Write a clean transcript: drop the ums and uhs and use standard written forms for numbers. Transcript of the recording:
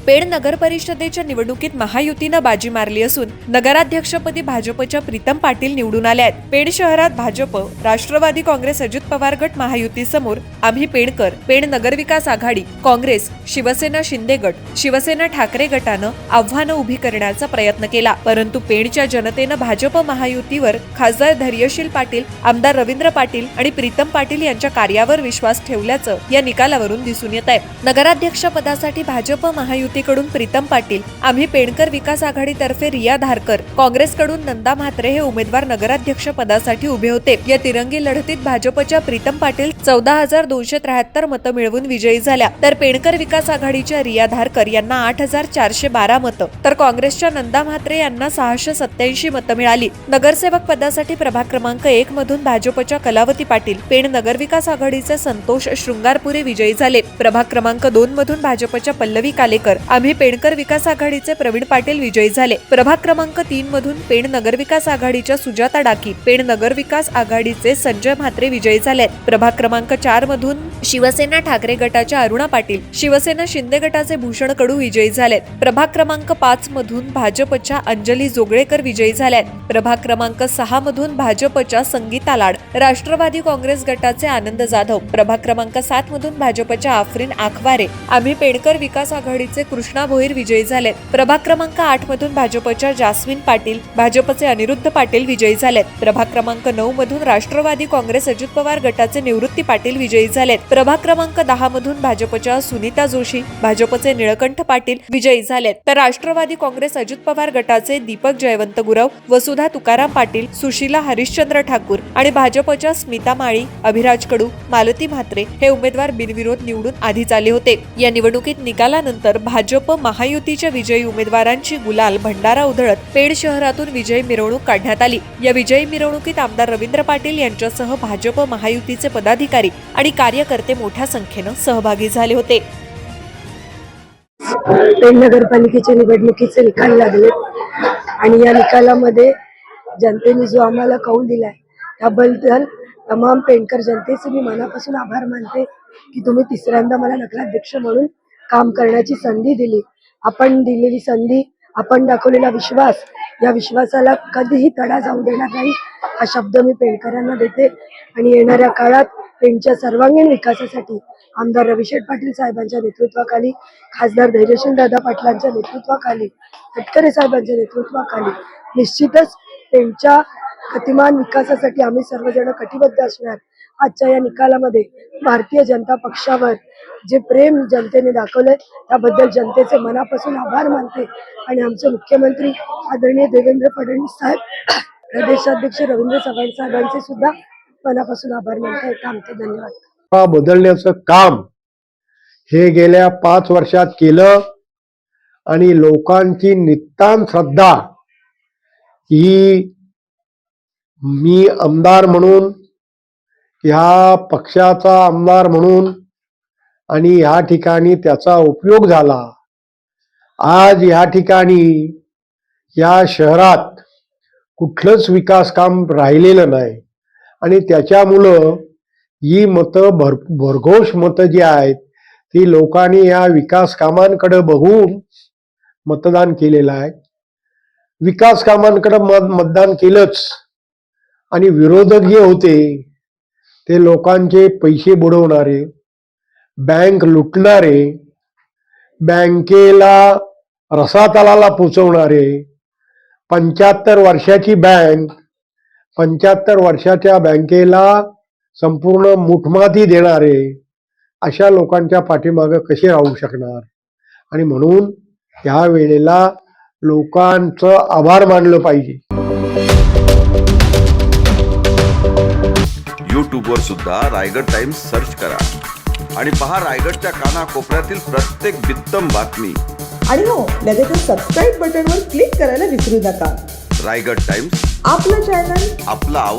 Paid नगर परिषदेच्या निवडणुकीत महायुतीनं बाजी मारली असून नगराध्यक्षपदी भाजपच्या प्रीतम पाटील निवडून आल्या आहेत। पेड शहरात भाजप, राष्ट्रवादी काँग्रेस, अजित पवार गट महायुतीसमोर आम्ही पेडकर, पेड नगरविकास आघाडी, काँग्रेस, शिवसेना शिंदे गट, शिवसेना ठाकरे गटानं आव्हानं उभी करण्याचा प्रयत्न केला, परंतु पेडच्या जनतेनं भाजप महायुतीवर खासदार धैर्यशील पाटील, आमदार रवींद्र पाटील आणि प्रीतम पाटील यांच्या कार्यावर विश्वास ठेवल्याचं या निकालावरून दिसून येत आहे। नगराध्यक्ष पदासाठी भाजप महायुतीकडून प्रीतम पाटील, आम्ही पेडकर विकास आघाडीतर्फे रिया धारकर, काँग्रेसकडून नंदा म्हात्रे हे उमेदवार नगराध्यक्ष पदासाठी उभे होते। या तिरंगी लढतीत भाजपच्या प्रीतम पाटील 14,273 मतं मिळवून विजयी झाल्या, तर पेडकर विकास आघाडीच्या रिया धारकर यांना 8,412 मतं, तर काँग्रेसच्या नंदा म्हात्रे यांना 687 मतं मिळाली। नगरसेवक पदासाठी प्रभाग क्रमांक 1 मधून भाजपच्या कलावती पाटील, पेड नगरविकास आघाडीचे संतोष शृंगारपुरे विजयी झाले। प्रभाग क्रमांक 2 मधून भाजपच्या पल्लवी कालेकर, आम्ही पेडकर विकास आघाडीचे प्रवीण पाटील विजयी झाले। प्रभाग क्रमांक 3 मधून पेड नगरविकास आघाडीच्या सुजाता डाकी, पेड नगरविकास आघाडीचे संजय म्हात्रे विजयी झाले। प्रभाग क्रमांक 4 मधून शिवसेना ठाकरे गटाच्या अरुणा पाटील, शिवसेना शिंदे गटाचे भूषण कडू विजयी झाले। प्रभाग क्रमांक 5 मधून भाजपच्या अंजली जोगळेकर विजयी झाल्या। प्रभाग क्रमांक 6 मधून भाजपच्या संगीता लाड, राष्ट्रवादी काँग्रेस गटाचे आनंद जाधव, प्रभाग क्रमांक 7 मधून भाजपच्या आफरीन आखवारे, आम्ही पेडकर विकास आघाडीचे कृष्णा भोईर विजयी झाले। प्रभाग क्रमांक 8 मधून भाजपच्या जास्मिन पाटील, भाजपचे अनिरुद्ध पाटील विजयी झाले। प्रभाग क्रमांक 9 मधून राष्ट्रवादी काँग्रेस अजित पवार गटाचे निवृत्ती पाटील विजयी झाले। प्रभाग क्रमांक 10 मधून भाजपच्या सुनीता जोशी, भाजपचे निळकंठ पाटील विजयी झाले, तर राष्ट्रवादी काँग्रेस अजित पवार गटाचे दीपक जयवंत गुरव, वसुधा तुकाराम पाटील, सुशीला हरिश्चंद्र ठाकूर आणि भाजपच्या स्मिता माळी, अभिराज कडू, मालती म्हात्रे हे उमेदवार बिनविरोध निवडून आधीच आले होते। या निवडणुकीत निकालानंतर भाजप महायुतीच्या विजयी उमेदवारांची गुलाल भंडारा उधळत पेड शहरातून विजयी मिरवणूक काढण्यात आली। या विजयी मिरवणुकीत आमदार रवींद्र पाटील यांच्यासह भाजप महायुतीचे पदाधिकारी आणि कार्यकर्ते मोठ्या संख्येनं सहभागी झाले होते। पेड नगरपालिकेच्या निवडणुकीचे निकाल लागले आणि या निकालामध्ये जनतेने जो आम्हाला कौल दिलाय त्याबद्दल तमाम पेडकर जनतेचे मी मनापासून आभार मानते की तुम्ही तिसऱ्यांदा मला नगराध्यक्ष म्हणून काम करण्याची संधी दिली। आपण दिलेली संधी, आपण दाखवलेला विश्वास, या विश्वासाला कधीही तडा जाऊ देणार नाही हा शब्द मी पेडकरांना देते आणि येणाऱ्या काळात पेडच्या सर्वांगीण विकासासाठी आमदार रविशेठ पाटील साहेबांच्या नेतृत्वाखाली, खासदार धैर्यशील दादा पाटलांच्या नेतृत्वाखाली, तटकरे साहेबांच्या नेतृत्वाखाली निश्चितच पेडच्या गतिमान विकासासाठी आम्ही सर्वजण कटिबद्ध असणार। आजच्या या निकालामध्ये भारतीय जनता पक्षावर जे प्रेम जनतेने दाखवले त्याबद्दल जनतेचे मनापासून आभार मानते आणि आमचे मुख्यमंत्री आदरणीय देवेंद्र फडणवीस साहेब, प्रदेशाध्यक्ष रवींद्र चव्हाण साहेबांचे सुद्धा मनापासून आभार मानते। थांबते, धन्यवाद। बदलण्याचं काम हे गेल्या 5 वर्षात केलं आणि लोकांची नितांत श्रद्धा ही मी आमदार म्हणून, ह्या पक्षाचा आमदार म्हणून आणि ह्या ठिकाणी त्याचा उपयोग झाला। आज ह्या ठिकाणी या शहरात कुठलंच विकास काम राहिलेलं नाही आणि त्याच्यामुळं ही मतं भरघोष मतं जी आहेत ती लोकांनी या विकास कामांकडे बघून मतदान केलेलं आहे। विकास कामांकडे मतदान केलंच आणि विरोधक जे होते ते लोकांचे पैसे बुडवणारे, बँक लुटणारे, बँकेला रसातलाला पोचवणारे, 75 वर्षाची बँक, 75 वर्षाच्या बँकेला संपूर्ण मुठमाती देणारे अशा लोकांच्या पाठीमागे कसे राहू शकणार। आणि म्हणून ह्या वेळेला लोकांचं आभार मानलं पाहिजे। यूट्यूबवर सुद्धा रायगड टाइम्स सर्च करा आणि पहा रायगडच्या कानाकोपऱ्यातील प्रत्येक बित्तम बातमी। आणि हो, लगेच सबस्क्राईब बटनवर क्लिक करायला विसरू नका। रायगड टाइम्स, आपलं चॅनल, आपला आवाज।